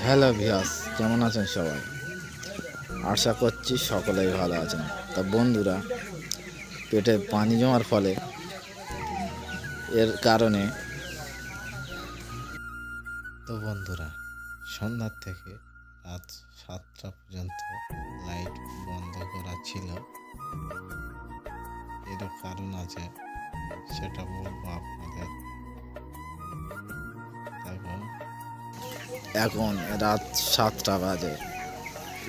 Hello viewers, কেমন আছেন সবাই? আশা করছি সকলেই ভালো আছেন। তা বন্ধুরা, পেটে পানি জমার ফলে এর কারণে বন্ধুরা, সন্ধ্যার থেকে রাত 7টা পর্যন্ত লাইট বন্ধ করা ছিল। এর কারণ আছে, সেটা বলবো আপনাদের। এখন রাত 7টা বাজে,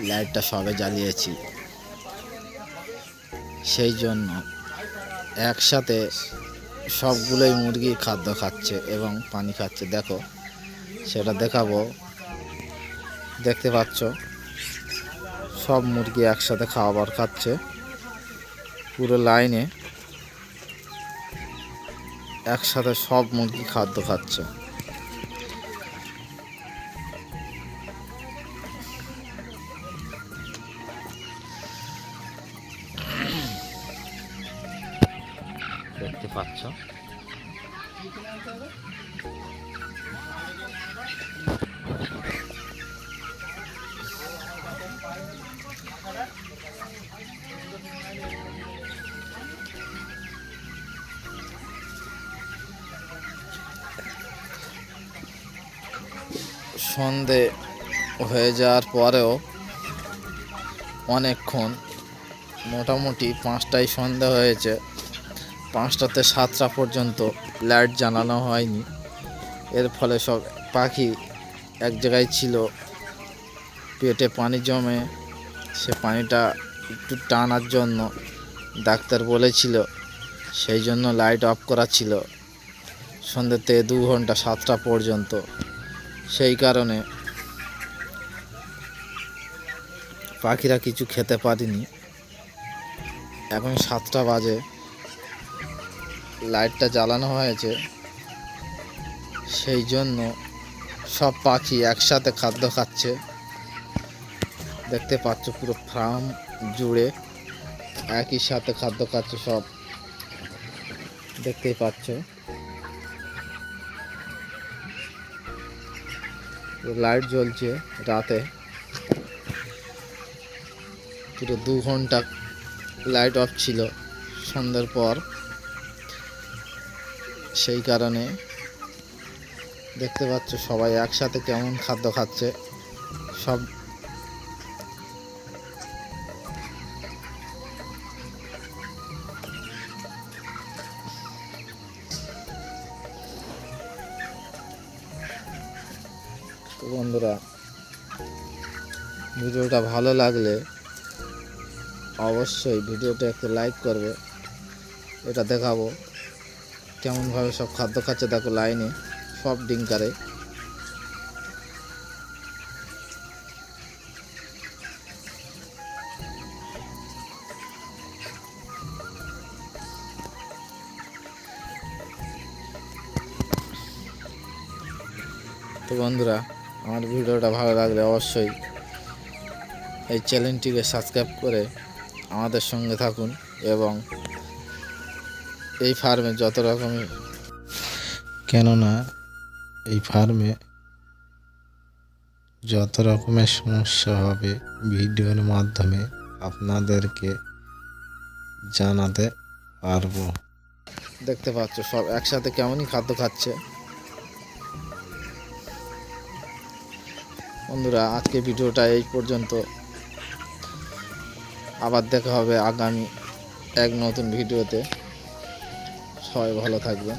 লাইটটা সবে জ্বালিয়েছি। সেই জন্য একসাথে সবগুলোই মুরগি খাদ্য খাচ্ছে এবং পানি খাচ্ছে। দেখো, সেটা দেখাবো। দেখতে পাচ্ছ, সব মুরগি একসাথে খাবার খাচ্ছে পুরো লাইনে। একসাথে সব মুরগি খাদ্য খাচ্ছে। দেখতে পাচ্ছ, সন্ধে হয়ে যাওয়ার পরেও অনেকক্ষণ, মোটামুটি 5টায় সন্ধে হয়েছে, 5টাতে 7টা পর্যন্ত লাইট জ্বালানো হয়নি। এর ফলে সব পাখি এক জায়গায় ছিল, পেটে পানি জমে সে পানিটা একটু টানার জন্য ডাক্তার বলেছিল, সেই জন্য লাইট অফ করা ছিল সন্ধ্যেতে 2 ঘন্টা 7টা পর্যন্ত। সেই কারণে পাখিরা কিছু খেতে পারেনি। এখন 7টা বাজে, লাইটটা জ্বালানো হয়েছে, সেই জন্য সব পাখি একসাথে খাদ্য খাচ্ছে। দেখতে পাচ্ছ, পুরো ফার্ম জুড়ে একই সাথে খাদ্য খাচ্ছে সব, দেখতেই পাচ্ছ। লাইট জ্বলছে রাতে, পুরো 2 ঘন্টা লাইট অফ ছিল সন্ধ্যার পর। সেই কারণে দেখতে পাচ্ছ সবাই একসাথে কেমন খাদ্য খাচ্ছে সব। তো বন্ধুরা, ভিডিওটা ভালো লাগলে অবশ্যই ভিডিওটা একটু লাইক করবে। এটা দেখাবো কেমনভাবে সব খাদ্য খাচ্ছে। দেখো, লাইনে সব ডিঙ্কারে। তো বন্ধুরা, আমার ভিডিওটা ভালো লাগলে অবশ্যই এই চ্যানেলটিকে সাবস্ক্রাইব করে আমাদের সঙ্গে থাকুন এবং এই ফার্মে যত রকমের, কেননা এই ফার্মে যত রকমের সমস্যা হবে ভিডিওর মাধ্যমে আপনাদেরকে জানাতে পারবো। দেখতে পাচ্ছ সব একসাথে কেমনই খাদ্য খাচ্ছে। বন্ধুরা, আজকে ভিডিওটা এই পর্যন্ত। আবার দেখা হবে আগামী এক নতুন ভিডিওতে। সবাই ভালো থাকবেন।